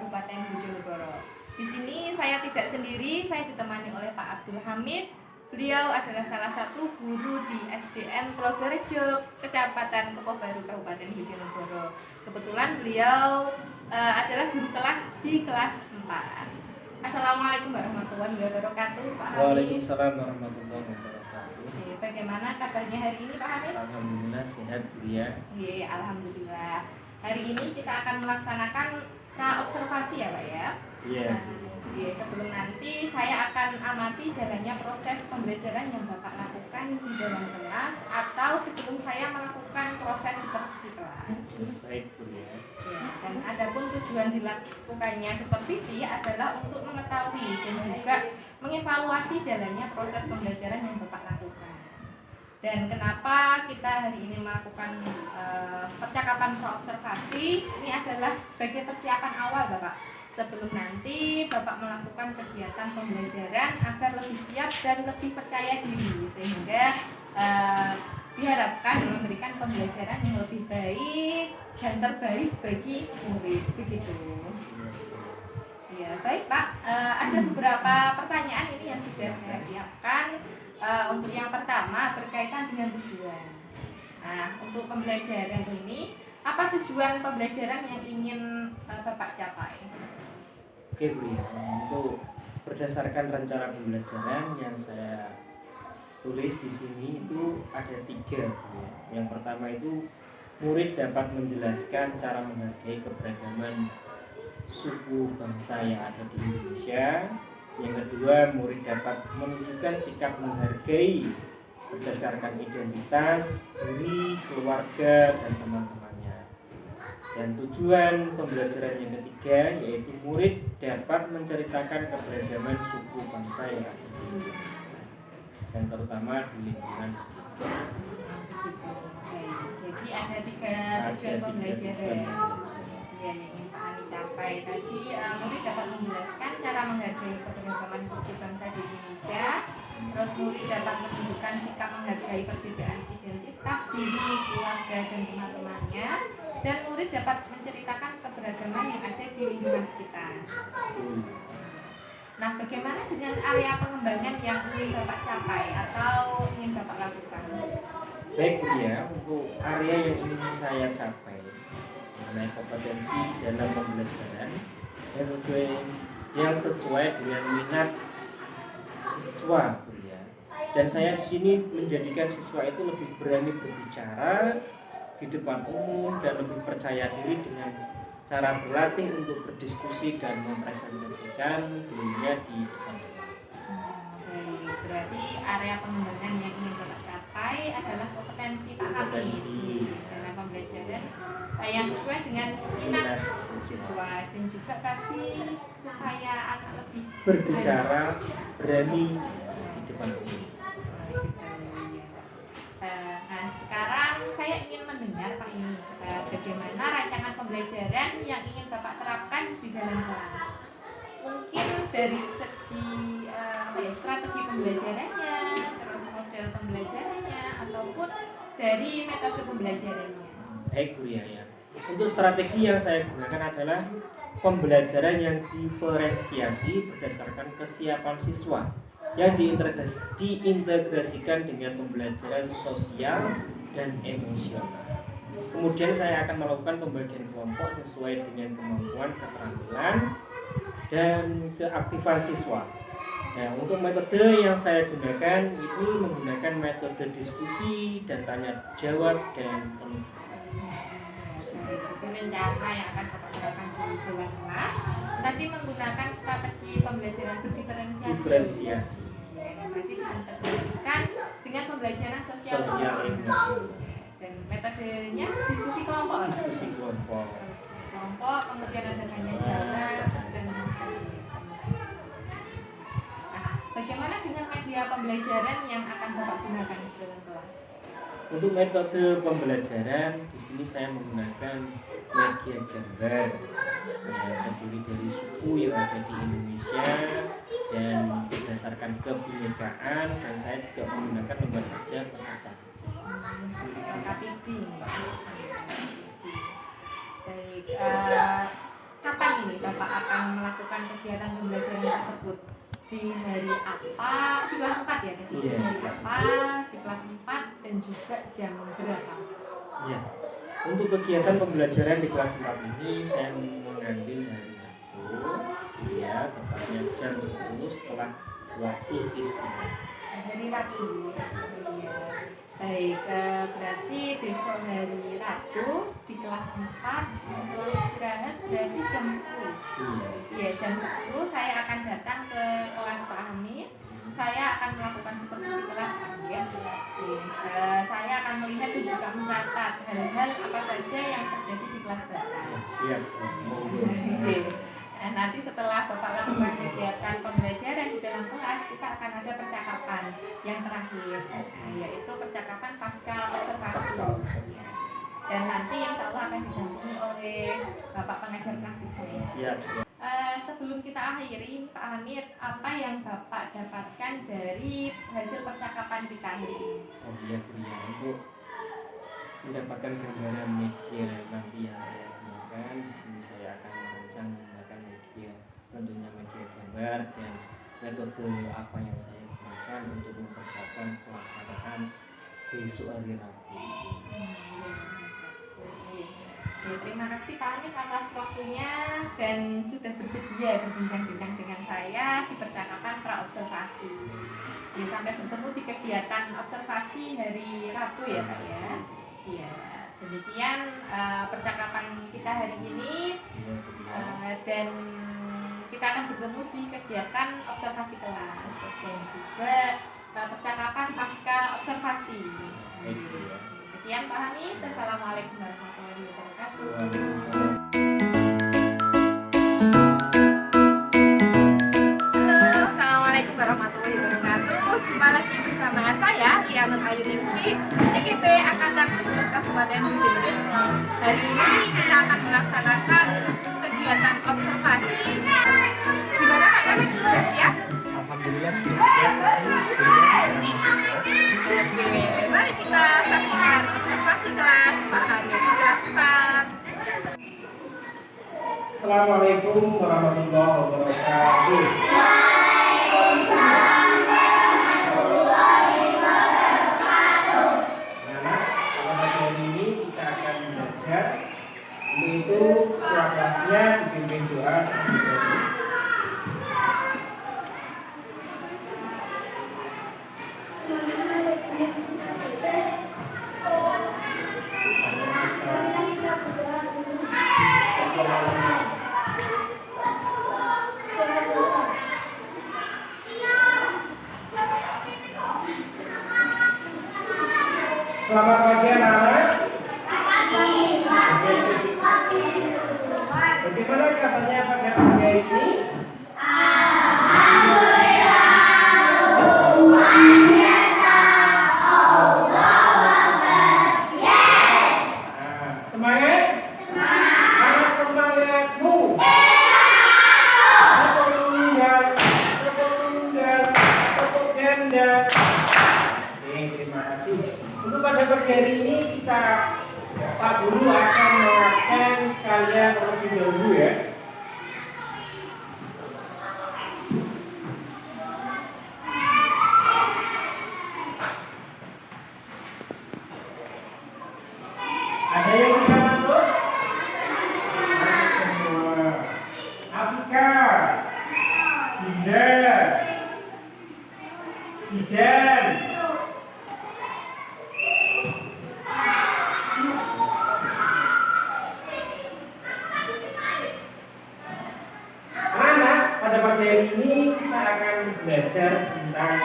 Kabupaten Bojonegoro. Di sini saya tidak sendiri, saya ditemani oleh Pak Abdul Hamid. Beliau adalah salah satu guru di SDN Tlogorejo, Kecamatan Kepobaru, Kabupaten Bojonegoro. Kebetulan beliau adalah guru kelas di kelas 4. Assalamualaikum warahmatullahi wabarakatuh, Pak Hamid. Waalaikumsalam warahmatullahi wabarakatuh. Oke, bagaimana kabarnya hari ini, Pak Hamid? Alhamdulillah sehat, Bu ya. Iya, alhamdulillah. Hari ini kita akan melaksanakan observasi ya, Pak ya. Iya. Nah, sebelum nanti saya akan amati jalannya proses pembelajaran yang Bapak lakukan di dalam kelas atau sebelum saya melakukan proses supervisi kelas. Baik, Bu ya. Ya, dan adapun tujuan dilakukannya supervisi adalah untuk mengetahui dan juga mengevaluasi jalannya proses pembelajaran yang Bapak lakukan. Dan kenapa kita hari ini melakukan percakapan observasi? Ini adalah sebagai persiapan awal, Bapak, sebelum nanti Bapak melakukan kegiatan pembelajaran agar lebih siap dan lebih percaya diri, sehingga diharapkan memberikan pembelajaran yang lebih baik dan terbaik bagi murid, begitu. Ya, baik Pak, ada beberapa pertanyaan ini yang sudah saya siapkan. Untuk yang pertama berkaitan dengan tujuan. Nah, untuk pembelajaran ini, apa tujuan pembelajaran yang ingin Bapak capai? Oke, Bu ya. Untuk berdasarkan rencana pembelajaran yang saya tulis di sini itu ada 3, Bu ya. Yang pertama itu murid dapat menjelaskan cara menghargai keberagaman suku bangsa yang ada di Indonesia. Yang kedua, murid dapat menunjukkan sikap menghargai berdasarkan identitas, diri, keluarga, dan teman-temannya. Dan tujuan pembelajaran yang ketiga yaitu murid dapat menceritakan keberagaman suku bangsa yang ada di Indonesia dan terutama di lingkungan sekitar. Jadi ada 3 tujuan pembelajaran yang ingin Pak Hamid capai. Tadi murid dapat menjelaskan cara menghargai keberagaman suku bangsa di Indonesia. Terus murid dapat menunjukkan sikap menghargai perbedaan identitas, diri, keluarga, dan teman-temannya. Dan murid dapat menceritakan keberagaman yang ada di lingkungan sekitar. Nah, bagaimana dengan area pengembangan yang ingin Bapak capai atau ingin Bapak lakukan? Baik, Bu ya, untuk area yang ingin saya capai mengenai kompetensi dalam pembelajaran yang sesuai dengan minat siswa, Bu ya. Dan saya di sini menjadikan siswa itu lebih berani berbicara di depan umum dan lebih percaya diri dengan cara berlatih untuk berdiskusi dan mempresentasikan dirinya di depan umum. Baik, berarti area pengembangan yang ingin Bapak capai adalah kompetensi Pak Hamid dalam pembelajaran yang sesuai dengan minat siswa dan juga tadi supaya anak lebih berbicara berani di depan umum. Nah, sekarang saya ingin mendengar Pak ini bagaimana rancangan pembelajaran yang ingin Bapak terapkan di dalam kelas. Mungkin dari segi strategi pembelajarannya, terus model pembelajarannya, ataupun dari metode pembelajarannya. Baik, Bu ya. Untuk strategi yang saya gunakan adalah pembelajaran yang diferensiasi berdasarkan kesiapan siswa yang diintegrasikan dengan pembelajaran sosial dan emosional. Kemudian saya akan melakukan pembagian kelompok sesuai dengan kemampuan, keterampilan, dan keaktifan siswa. Nah, untuk metode yang saya gunakan ini menggunakan metode diskusi dan tanya jawab dan penugasan. Itu rencana yang akan Bapak gunakan di kelas. Tadi menggunakan strategi pembelajaran diferensiasi. Berarti diintegrasikan dengan pembelajaran sosial emosional. Dan metodenya diskusi kelompok. Kelompok, kemudian ada tanya jawab dan penugasan. Bagaimana dengan media pembelajaran yang akan Bapak gunakan di dalam kelas? Untuk metode pembelajaran di sini saya menggunakan media gambar yang terdiri dari suku yang ada di Indonesia dan berdasarkan kebinekaan, dan saya juga menggunakan lembar kerja peserta. KPD. Baik. kapan ini Bapak akan melakukan kegiatan pembelajaran tersebut? Di hari apa? Di kelas 4 ya tadi? Iya, Di hari kelas apa? Di kelas 4 dan juga jam berapa? Ya, untuk kegiatan pembelajaran di kelas 4 ini saya mengambil hari Rabu, ya, tepatnya jam 10 setelah waktu istirahat. Hari Rabu. Iya. Baik, berarti besok hari Rabu di kelas 4 setelah istirahat berarti jam 10. Iya. Iya, jam 10 saya akan datang ke kelas Pak Hamid. Saya akan melakukan supervisi kelas ya. Saya akan melihat dan juga mencatat hal-hal apa saja yang terjadi di kelas Bapak. Siap. Oke. Nah, nanti setelah Bapak lakukan kegiatan pembelajaran di dalam kelas, kita akan ada percakapan yang terakhir, yaitu percakapan pasca observasi. Dan nanti insya Allah akan didampingi oleh Bapak pengajar praktik saya. Siap. Sebelum kita akhiri, Pak Hamid, apa yang Bapak dapatkan dari hasil percakapan kita hari ini? Oh iya, untuk mendapatkan gambaran media nanti yang saya gunakan, di sini saya akan merancang menggunakan media, tentunya media gambar dan metode apa yang saya gunakan untuk mempersiapkan pelaksanaan besok hari Rabu. Terima kasih Pak Hamid atas waktunya dan sudah bersedia berbincang-bincang dengan saya di percakapan pra-observasi. Ya, sampai bertemu di kegiatan observasi hari Rabu ya Pak ya. Iya, demikian percakapan kita hari ini dan kita akan bertemu di kegiatan observasi kelas dan juga percakapan pasca observasi. Sekian Pak Hamid, assalamualaikum warahmatullahi wabarakatuh. Halo, assalamualaikum warahmatullahi wabarakatuh. Jumpa lagi bersama saya Rianun Ayu Ningsih, DKP Angkatan 10 Kabupaten Bojonegoro. Hari ini kita akan melaksanakan kegiatan observasi. Gimana Pak Hamid, sudah siap? Alhamdulillah siap. Oke, mari kita saksikan observasi kelas Pak Hamid di kelas 4. Assalamualaikum warahmatullahi wabarakatuh. Itu kelasnya dipimpin doa. Selamat pagi anak-anak. Bagaimana kabarnya pada pagi hari ini? Semangat? Mana semangatmu? Tepuk tunggal, tepuk tunggal, tepuk ganda. Oke, terima kasih. Untuk pada pagi hari ini kita Pak Guru akan mengabsen kalian terlebih dahulu ya. Ada yang bisa masuk? Masuk semua. Afika, Dinda, Sidan, pada pagi hari ini kita akan belajar tentang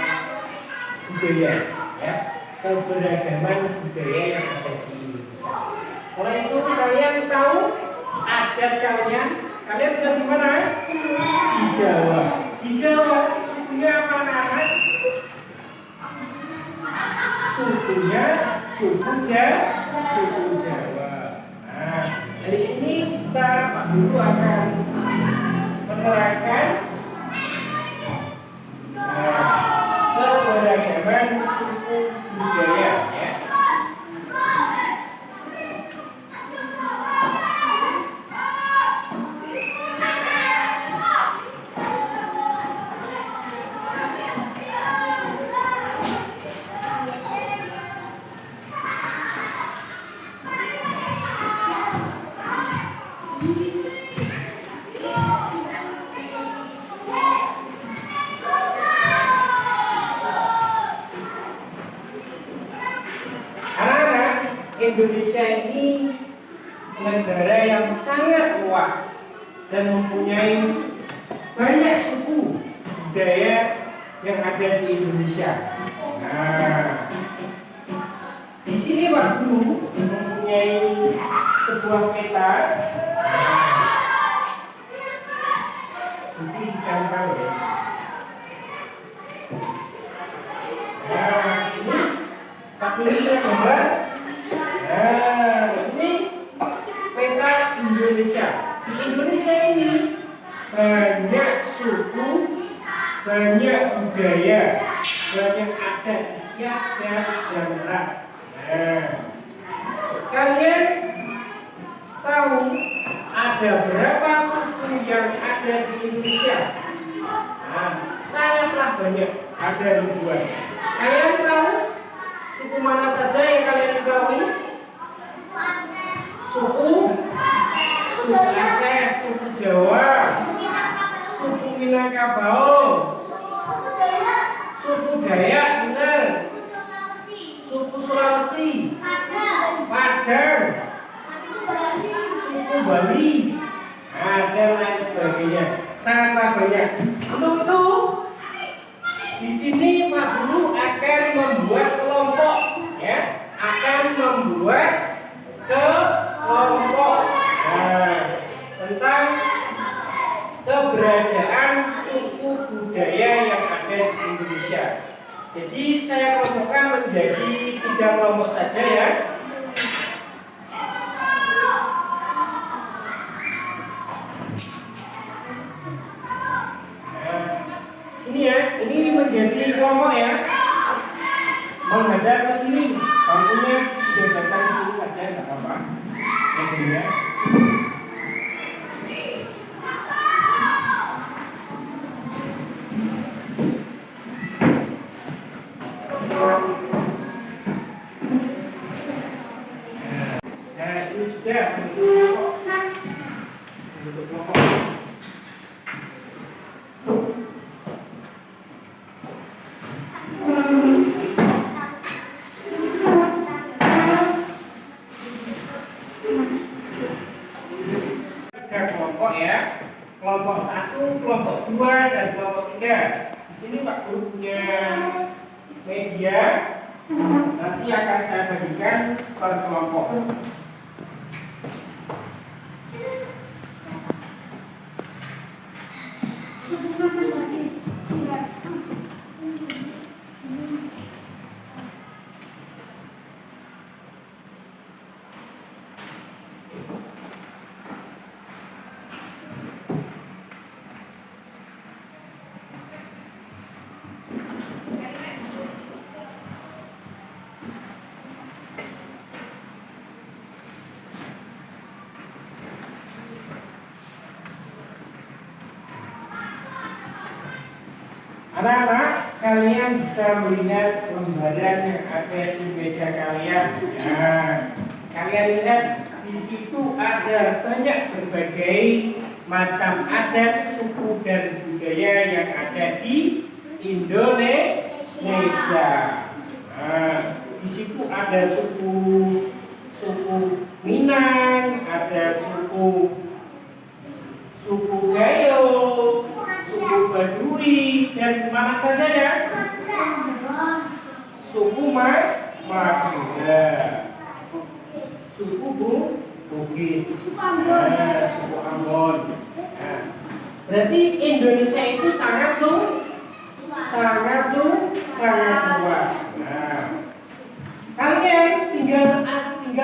budaya, ya, keberagaman budaya yang ada di Indonesia. Oleh itu kalian tahu adat kalian tinggal di mana? Di Jawa. Di Jawa sukunya apa anak? Sukunya suku Jawa. Nah, hari ini kita Pak Guru akan menerangkan keberagaman suku budaya ya. Indonesia ini negara yang sangat luas dan mempunyai banyak suku budaya yang ada di Indonesia. Nah, di sini Pak Guru mempunyai sebuah peta. Ini gampang ya. Nah, ini Pak Guru punya gambar. Nah, ini peta Indonesia. Di Indonesia ini banyak suku, banyak budaya, banyak adat istiadat dan ras. Nah, kalian tahu ada berapa suku yang ada di Indonesia? Nah, sangatlah banyak, ada ribuan. Kalian tahu suku mana saja yang kalian ketahui? Suku Aceh, suku Jawa, suku Minangkabau, suku Dayak, benar, suku Sulawesi, Padang, suku Bali, dan lain sebagainya. Sangatlah banyak. Untuk itu, di sini Pak Guru akan membuat kelompok, ya, akan membuat kelompok tentang keberadaan suku budaya yang ada di Indonesia. Jadi saya kelompokkan menjadi 3 kelompok saja ya. Sini ya, ini menjadi kelompok ya. Menghadap ke sini, bangkunya datang ke sini saja, nggak apa-apa. Ya, sini ya. Nah, ini sudah untuk kelompok. Kelompok ya, kelompok 1, kelompok 2, dan kelompok 3. Di sini Pak Guru punya media, nanti akan saya bagikan per kelompok. Anak-anak, kalian bisa melihat lembaran yang ada di meja kalian. Nah, kalian lihat di situ ada banyak berbagai macam adat, suku dan budaya yang ada di Indonesia. Nah, di situ ada suku Minang, ada suku Gayo, suku Baduy, dan mana saja ya? Suku Madura, suku Bugis, suku Ambon. Nah, berarti Indonesia itu sangat luas. Nah, kalian tinggal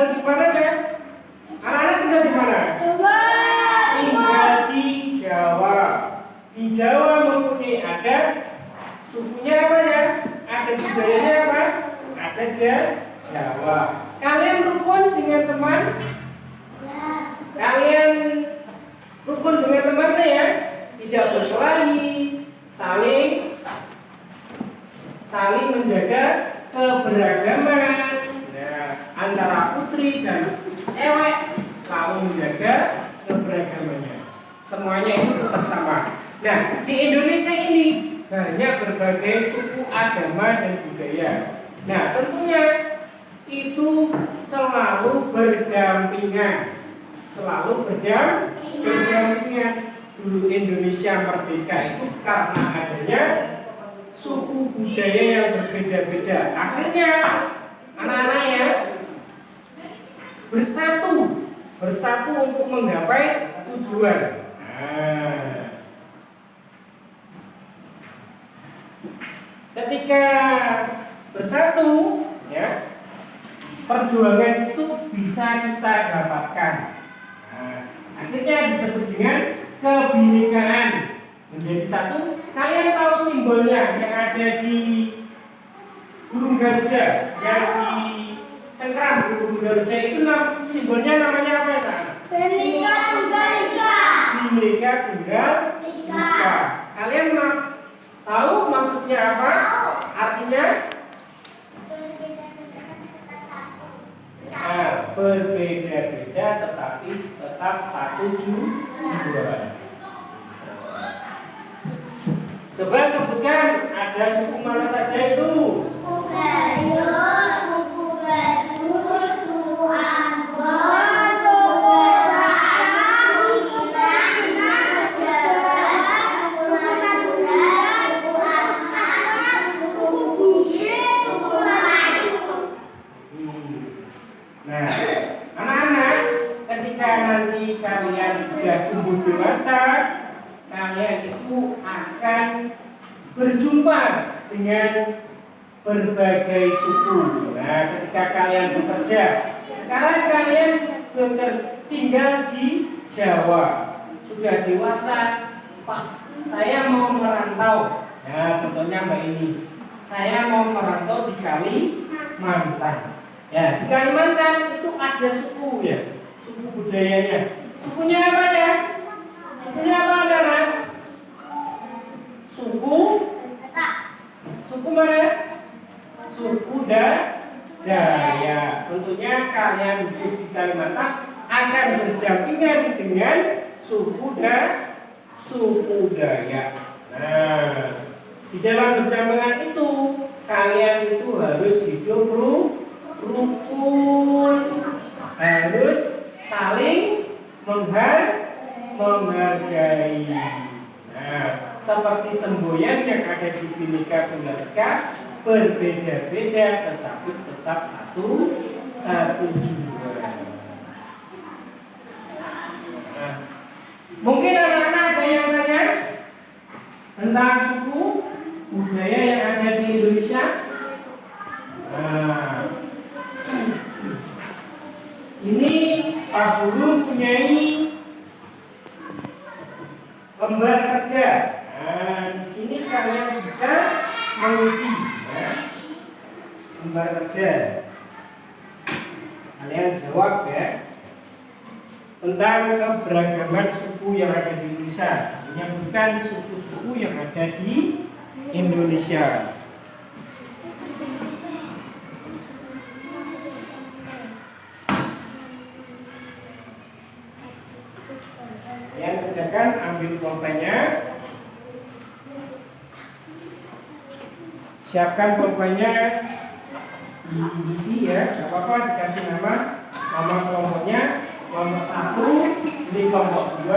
di mana ya? Anak-anak tinggal di mana? Tinggal di Jawa. Di Jawa mempunyai adat, sukunya apa ya? Ada budayanya apa? Ada Jawa. Kalian rukun dengan teman? Kalian rukun dengan temannya ya? Tidak berkelahi, saling menjaga keberagaman. Nah, antara putri dan cewek selalu menjaga keberagamannya. Semuanya itu tetap sama. Nah, di Indonesia ini banyak berbagai suku, agama, dan budaya. Nah, tentunya itu selalu berdampingan. Selalu berdampingan. Dulu Indonesia merdeka itu karena adanya suku budaya yang berbeda-beda. Akhirnya anak-anak ya bersatu untuk menggapai tujuan. Ketika bersatu, ya, perjuangan itu bisa kita dapatkan. Akhirnya disebut dengan kebinekaan. Menjadi satu. Kalian tahu simbolnya yang ada di burung Garuda, yang di cengkram burung Garuda itu simbolnya namanya apa ya, Kak? Bhinneka Tunggal Ika. Bhinneka Tunggal Ika. Kalian tahu maksudnya apa? Artinya berbeda-beda tetapi tetap satu tujuan. Coba sebutkan, ada suku mana saja itu? Suku Gayo, suku Baduy, suku Ambon, suku Batak, suku Minang, suku Jawa, suku Madura, suku Asmat, suku Bugis, suku Melayu. Nah, anak-anak, ketika nanti kalian sudah tumbuh dewasa, kalian itu akan berjumpa dengan berbagai suku. Nah, ketika kalian bekerja, sekarang kalian tinggal di Jawa, sudah dewasa, Pak, saya mau merantau. Nah, contohnya Mbak ini, saya mau merantau di Kalimantan. Ya, di Kalimantan itu ada suku ya, suku budayanya. Sukunya apa ya? Sukunya apa, anak? Suku mana? Suku Dayak. Tentunya kalian hidup di Kalimantan akan berdampingan dengan suku Dayak. Nah, di dalam berdampingan itu kalian itu harus hidup rukun, harus saling menghargai. Nah, seperti semboyan yang ada di Bhinneka Tunggal Ika, berbeda-beda tetapi tetap satu tujuan. Nah, mungkin anak-anak ada yang tanya tentang suku budaya yang ada di Indonesia. Nah, ini Pak Guru punyai lembar kerja. Nah, di sini kalian bisa mengisi ya, lembar kerja. Kalian jawab ya tentang keberagaman suku yang ada di Indonesia. Menyebutkan suku-suku yang ada di Indonesia. Yang kerjakan, ambil pulpennya, siapkan pulpennya, diisi ya, nggak apa-apa, dikasih nama kelompoknya, kelompok 1, ini kelompok 2,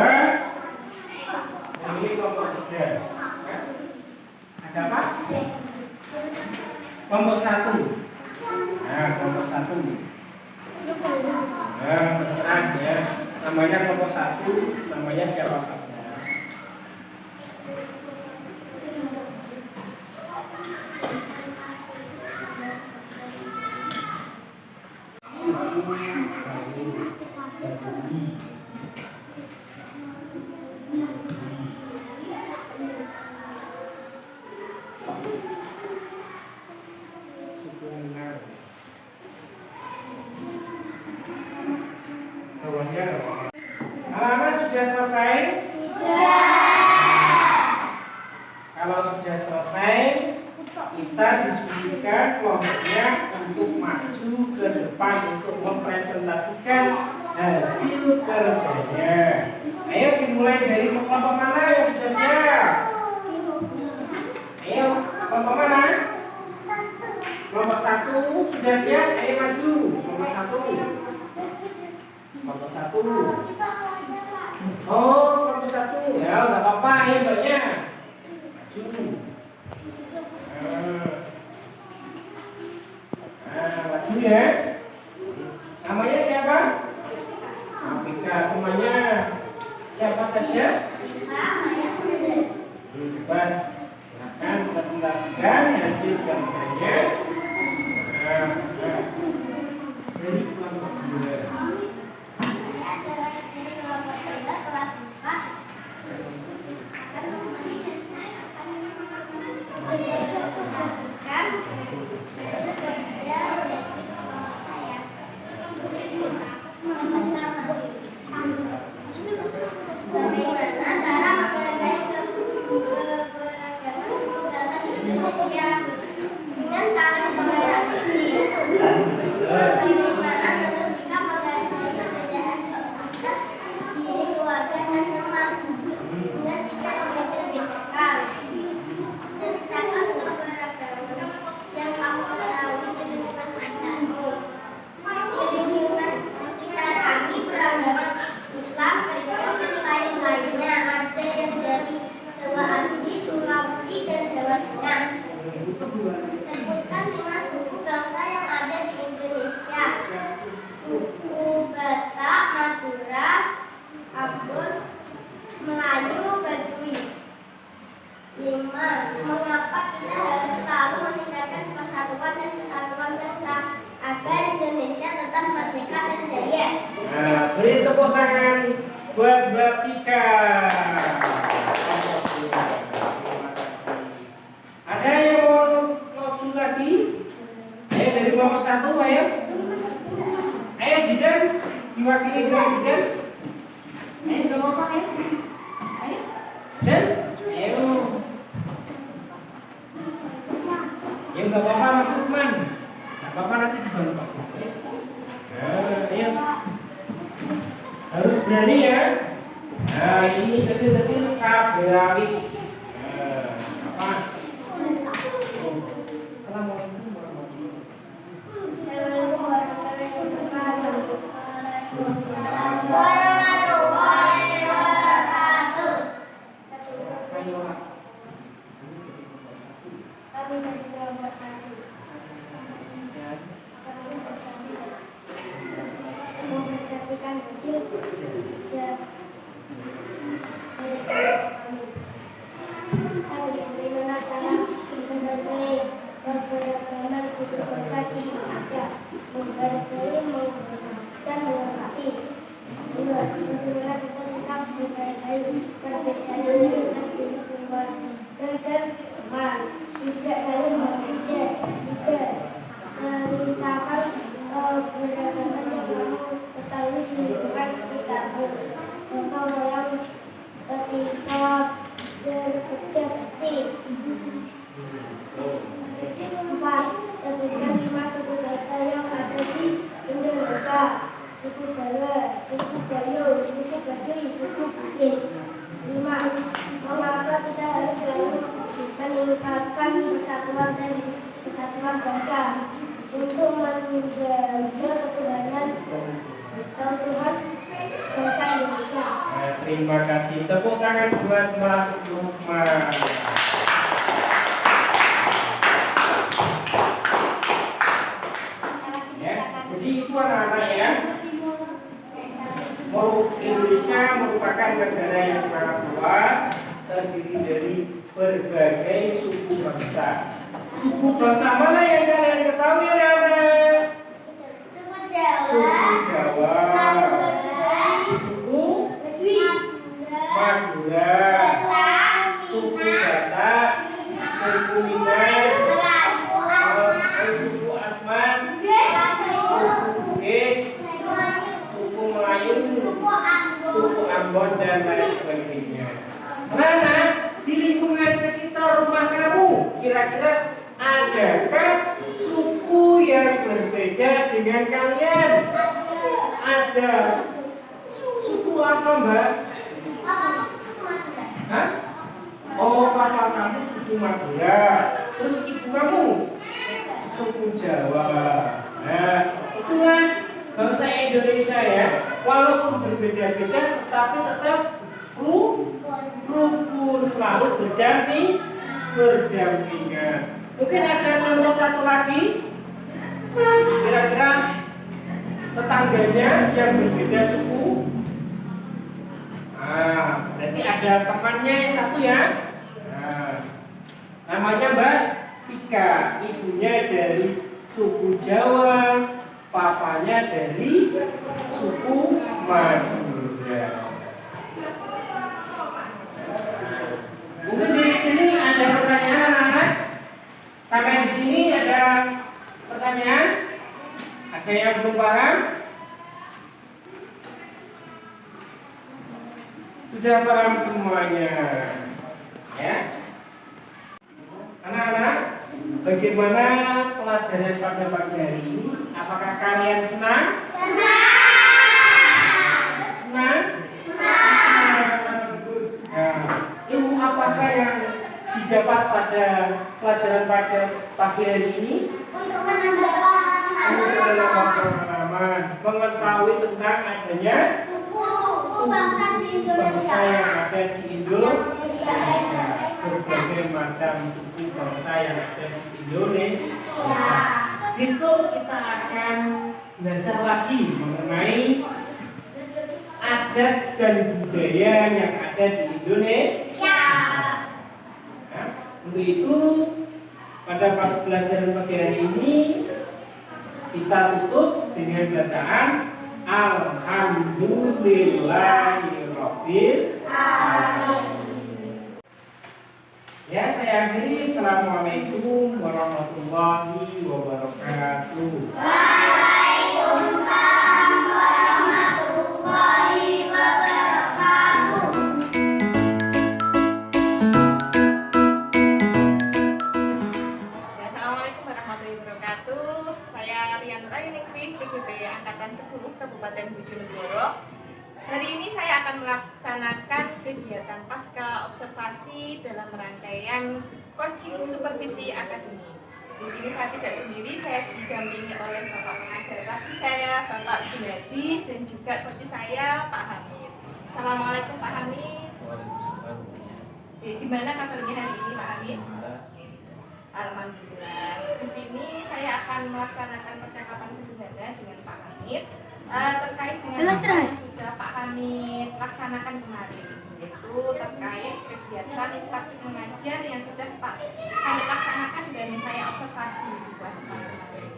dan ini kelompok 3. Ya. Ada apa? Kelompok 1. Nah, kelompok 1. Nah, terserah ya. Namanya kelompok 1, namanya siapa saja. Halaman sudah selesai? Kalau sudah selesai, kita diskusikan kelompoknya untuk maju ke depan untuk mempresentasikan hasil kerjanya. Ayo dimulai dari kelompok mana yang sudah siap? Ayo, kelompok mana? Kelompok 1 sudah siap? Ayo maju. Kelompok 1. Kelompok 1. Oh, kelompok 1. Ya, enggak apa-apa ya, Mbaknya. Maju. Maju ya. Namanya siapa? Afika. Temannya siapa saja? Baik. Silakan presentasikan hasil kerjanya. Dari kelompok 2. Bagaimana cara menghargai keberagaman suku bangsa di Indonesia dengan saling toleransi? Bagaimana bentuk sikap menghargai perbedaan komunitas, diri, keluarga, dan teman dengan tidak membeda-bedakan? Ceritakan keberagaman yang kamu ketahui di lingkungan sekitarmu. Di lingkungan sekitar kami beragama Islam, Kristen, dan lain-lainnya. Ada yang dari Jawa asli, Sulawesi, dan Jawa Tengah. Sebutkan 5 suku bangsa yang ada di Indonesia. Suku Batak, Madura, Ambon, Melayu, Baduy. 5. Mengapa kita harus selalu meningkatkan persatuan dan kesatuan bangsa agar Indonesia tetap merdeka dan jaya? Beri tepuk tangan buat Mbak Vika. Ada yang mau maju lagi? Ayo dari kelompok 1, ayo. Ayo Zidan, diwakili dengan Zidan. Ayo nggak apa-apa ya. Ayo. Dan ayo. Ya nggak apa-apa Mas Lukman. Nggak apa-apa nanti dibantu. Ayo. Harus berani ya. Nah ini kecil-kecil kabelawit. Apa? Assalamualaikum warahmatullahi wabarakatuh. Kami dari kelompok 1 mempersatukan hasil kerja dari kelompok kami. Bagaimana cara menghargai keberagaman suku bangsa di Indonesia? Menghargai, menghormati, dan melengkapi. 2. Bagaimana kita sikap menghargai perbedaan identitas di lingkungan dan teman, tidak saling menghujat. 3. Ceritakan keberagaman yang kamu ketahui di lingkungan sekitarmu. Contoh yang ketika bekerja seperti 4. Sebutkan 5 suku bangsa yang ada di Indonesia. Suku Jawa, suku Gayo, suku Baduy, suku Bugis. 5. Mengapa kita harus selalu meningkatkan persatuan dan kesatuan bangsa untuk menjaga ketuhanan Tuhan bangsa Indonesia? Terima kasih. Tepuk tangan buat Mas Lukman. Ya, jadi itu anak-anak ya. Indonesia merupakan negara yang sangat luas, terdiri dari berbagai suku bangsa. Suku bangsa mana yang kalian ketahui anak-anak? Suku Jawa, Suku Jawa, suku Madura, suku Batak, suku Minang, suku Asman, suku Bugis, suku Melayu, suku Ambon, dan lain sebagainya. Mana di lingkungan sekitar rumah kamu kira-kira adakah suku yang berbeda dengan kalian? Ada. Suku apa, Mbak? Hah? Oh, papa kamu suku Madura. Terus ibu kamu? suku Jawa. Nah, itu Mas bangsa Indonesia ya. Walaupun berbeda-beda, tetapi tetap rukun, selalu berdampingan. Mungkin ada contoh satu lagi. Kira-kira tetangganya yang berbeda suku. Nah, berarti ada temannya yang satu ya. Nah, namanya Mbak Vika, ibunya dari suku Jawa, papanya dari suku Madura. Mungkin di sini ada pertanyaan anak. Sampai di sini ada pertanyaan? Ada yang belum paham? Sudah paham semuanya? Ya. Anak-anak, bagaimana pelajaran pada pagi hari ini? Apakah kalian senang? Senang. Senang? Nah, ilmu apakah yang didapat pada pelajaran pada pagi hari ini? Untuk menambah pengalaman, mengetahui tentang adanya suku bangsa di Indonesia. bangsa yang ada di Indonesia, berbagai macam suku bangsa yang ada di Indonesia. Besok kita akan belajar lagi mengenai adat dan budaya yang ada di Indonesia. Nah, untuk itu pada pelajaran pagi hari ini kita tutup dengan bacaan Alhamdulillahirabbil alamin. Ya, saya akhiri. Assalamualaikum warahmatullahi wabarakatuh. Waalaikumsalam warahmatullahi wabarakatuh. Assalamualaikum warahmatullahi wabarakatuh. Saya Rian Nuraningsih, CGP Angkatan 10 Kabupaten Bojonegoro. Hari ini saya akan melaksanakan kegiatan pasca observasi dalam rangkaian coaching supervisi akademi. Di sini saya tidak sendiri, saya didampingi oleh Bapak pengajar praktis saya, Bapak Gunadi, dan juga coach saya, Pak Hamid. Assalamualaikum Pak Hamid. Waalaikumsalam. Gimana kabarnya hari ini Pak Hamid? Alhamdulillah. Di sini saya akan melaksanakan percakapan sederhana dengan Pak Hamid terkait dengan apa yang sudah Pak Hamid laksanakan kemarin, yaitu terkait kegiatan praktik mengajar yang sudah Pak Hamid laksanakan dan saya observasi di kelas 4 kemarin.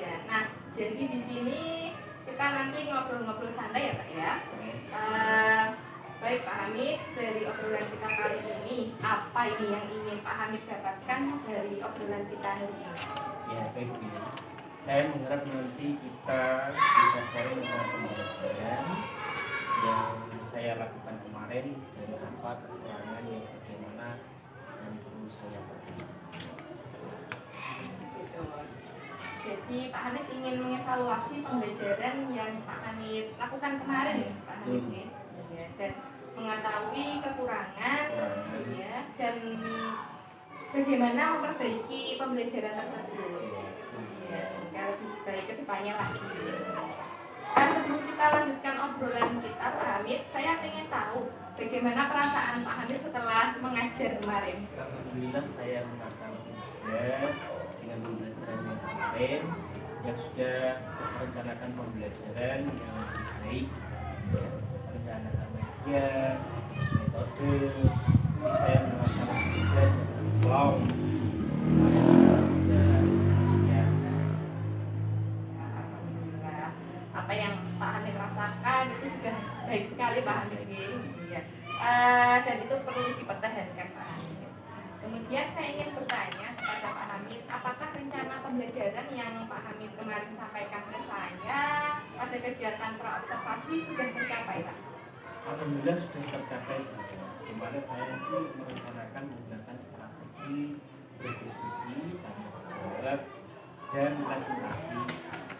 Ya, nah, jadi di sini kita nanti ngobrol-ngobrol santai ya Pak ya. Baik Pak Hamid, dari obrolan kita kali ini, apa ini yang ingin Pak Hamid dapatkan dari obrolan kita hari ini? Ya, baik ya. Saya mengharap nanti kita bisa sharing tentang pembelajaran yang saya lakukan kemarin dan apa kekurangan yang bagaimana dan perlu saya perbaiki. Jadi Pak Hamid ingin mengevaluasi pembelajaran yang Pak Hamid lakukan kemarin ya Pak Hamid ya. Ya, dan mengetahui kekurangan ya, dan bagaimana memperbaiki pembelajaran tersebut ya, sehingga lebih baik ke depannya lagi. Sebelum kita lanjutkan obrolan kita Pak Hamid, saya ingin tahu bagaimana perasaan Pak Hamid setelah mengajar kemarin. Alhamdulillah saya merasa lega dengan pembelajaran yang kemarin yang sudah merencanakan pembelajaran yang lebih baik ya, rencanakan media, terus metode. Jadi saya merasa lega dan wow, sudah antusias. Alhamdulillah, apa yang Pak Hamid rasakan itu sudah baik sekali Pak Hamid ya. Dan itu perlu dipertahankan Pak Hamid. Kemudian saya ingin bertanya kepada Pak Hamid, apakah rencana pembelajaran yang Pak Hamid kemarin sampaikan ke saya pada kegiatan praobservasi sudah tercapai Pak? Alhamdulillah sudah tercapai, di mana saya itu merencanakan menggunakan strategi berdiskusi, tanya jawab, dan presentasi.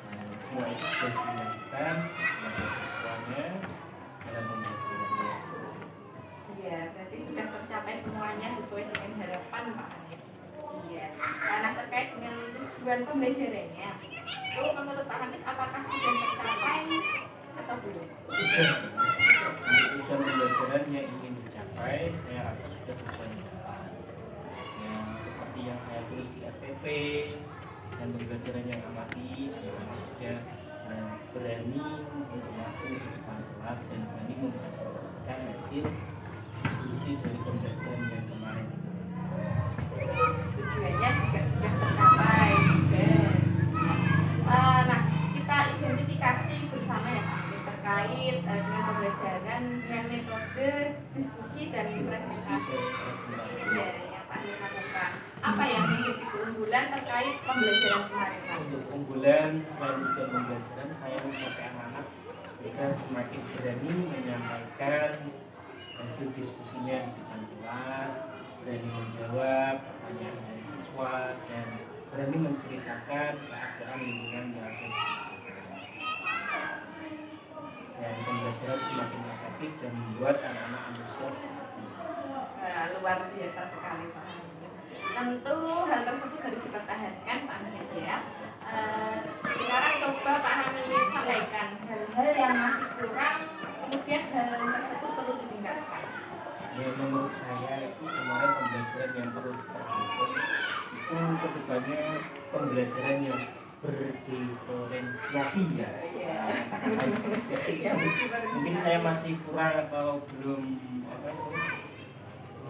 Nah, semua itu sudah dilakukan oleh siswanya dalam pembelajaran. Iya, berarti sudah tercapai semuanya sesuai dengan harapan Pak Hamid. Iya. Nah, terkait dengan tujuan pembelajarannya, itu menurut Pak Hamid apakah sudah tercapai atau belum? Sudah. Untuk tujuan pembelajaran yang ingin dicapai, saya rasa sudah sesuai harapan. Yang seperti yang saya tulis di RPP dan pembelajaran yang amati, anak-anak sudah berani untuk masuk di depan kelas dan berani mempresentasikan hasil diskusi dari pembelajaran yang kemarin itu. Tujuannya juga sudah tercapai. Nah, kita identifikasi bersama ya Pak Hamid terkait dengan pembelajaran dengan metode diskusi dan presentasi. Ya, yang Pak Hamid lakukan. Apa yang menjadi keunggulan terkait pembelajaran kemarin Pak? Untuk keunggulan selain tujuan pembelajaran, saya memakai anak-anak juga semakin berani menyampaikan hasil diskusinya di depan kelas, berani menjawab pertanyaan dari siswa dan berani menceritakan keadaan lingkungan yang ada di sekitar. Dan pembelajaran semakin efektif dan membuat anak-anak antusias. Luar biasa sekali Pak Hamid. Tentu hal tersebut harus dipertahankan Pak Hamid ya. Sekarang coba Pak Hamid sampaikan hal-hal yang masih kurang, kemudian hal tersebut perlu ditingkatkan. Ya, menurut saya itu kemarin pembelajaran yang perlu diperbaiki itu kedepannya pembelajaran yang berdiferensiasi ya. Katakan seperti itu. Mungkin saya masih kurang atau belum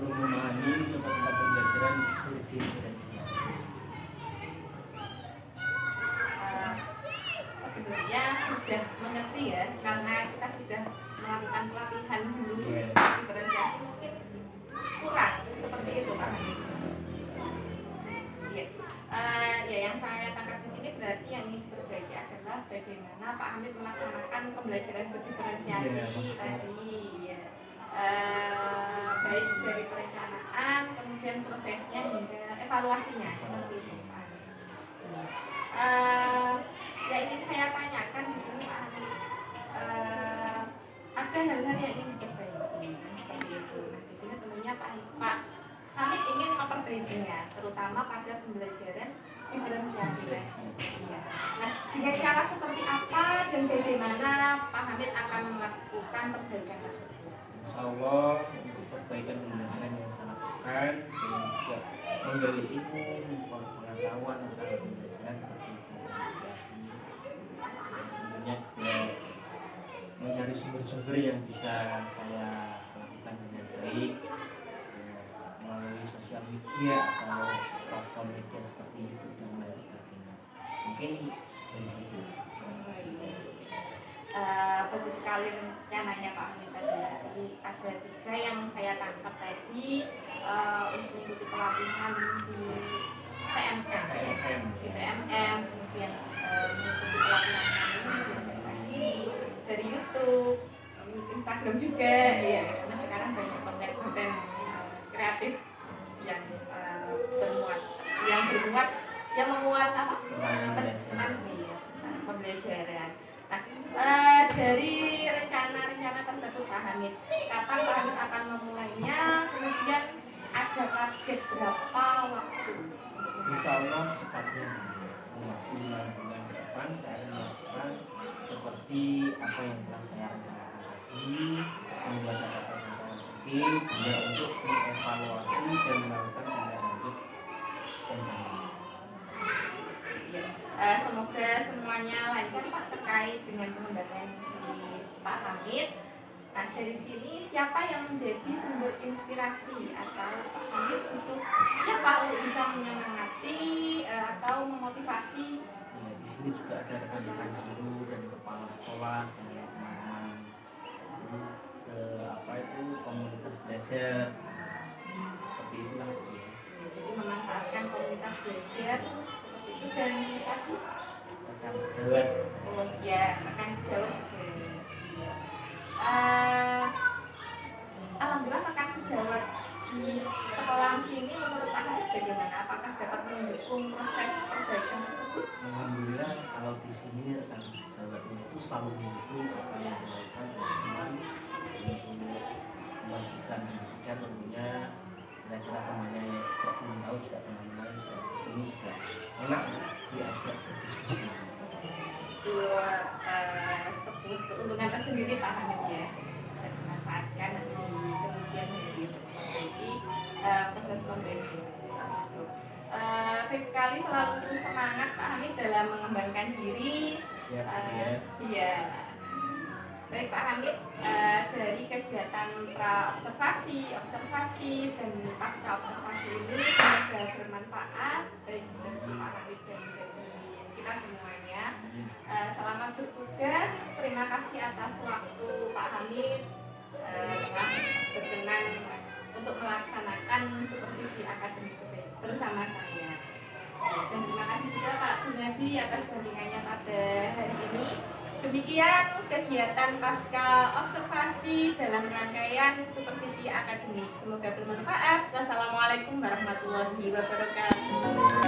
memahami tentang pembelajaran berdiferensiasi. Sebetulnya sudah mengerti ya, karena kita sudah melakukan pelatihan dulu. Diferensiasi mungkin kurang seperti itu Pak. Iya. Ya yang saya tangkap di sini berarti yang ingin diperbaiki adalah bagaimana Pak Hamid melaksanakan pembelajaran berdiferensiasi tadi. Ya. Baik dari perencanaan, kemudian prosesnya hingga evaluasinya seperti itu Pak Hamid. Ya ingin saya tanyakan di sini Pak Hamid, ada hal-hal yang ingin diperbaiki seperti itu. Nah di sini tentunya Pak Hamid ingin memperbaikinya, terutama pada pembelajaran diferensiasi. Ya. Nah dengan cara seperti apa dan bagaimana Pak Hamid akan melakukan perbaikan tersebut? Insya Allah untuk perbaikan pembelajaran yang saya lakukan dan juga menggali ilmu, pengetahuan tentang pembelajaran berdiferensiasi dan tentunya juga mencari sumber-sumber yang bisa saya lakukan dengan baik melalui sosial media atau platform media seperti YouTube dan lain sebagainya. Mungkin dari situ. Bagus sekali rencananya Pak Hamid tadi. Jadi ada 3 yang saya tangkap tadi untuk mengikuti pelatihan di PMM, kemudian mengikuti pelatihan kami dari YouTube, Instagram juga, ya karena sekarang banyak konten kreatif yang memuat apa? Pembelajaran. Nah, dari rencana tersebut Pak Hamid, kapan Pak Hamid akan memulainya? Kemudian ada target berapa waktu? Insya Allah secepatnya bulan ke depan saya akan melakukan seperti apa yang telah saya rencanakan tadi, membuat catatan kecil juga untuk mengevaluasi dan melakukan tindak lanjut pencapaian. Semoga semuanya lancar Pak terkait dengan pengendalian di Pak Hamid. Nah dari sini siapa yang menjadi sumber inspirasi atau Pak Hamid butuh siapa untuk bisa menyemangati atau memotivasi? Ya, di sini juga ada rekan-rekan guru dan kepala sekolah dan teman-teman komunitas belajar seperti itulah ya. Jadi memanfaatkan komunitas belajar seperti itu dan tadi rekan sejawat. Oh ya rekan sejawat juga. Alhamdulillah rekan sejawat di sekolah sini menurut Pak Hamid bagaimana? Apakah dapat mendukung proses perbaikan tersebut? Alhamdulillah kalau di sini rekan sejawat itu selalu mendukung apa yang dilakukan oleh teman untuk melanjutkan pendidikan tentunya. Kira-kira temannya yang juga belum tahu juga teman-teman proses pembelajaran. Baik sekali, selalu terus semangat Pak Hamid dalam mengembangkan diri. Ya, Iya. Baik Pak Hamid, dari kegiatan pra-observasi, observasi, dan pasca observasi ini semoga bermanfaat baik bagi Pak Hamid dan bagi kita semuanya. Selamat bertugas, terima kasih atas waktu Pak Hamid telah berkenan untuk melaksanakan supervisi akademik bersama saya. Dan terima kasih juga Pak Gunadi atas bimbingannya pada hari ini. Demikian kegiatan pasca observasi dalam rangkaian supervisi akademik. Semoga bermanfaat. Wassalamualaikum warahmatullahi wabarakatuh.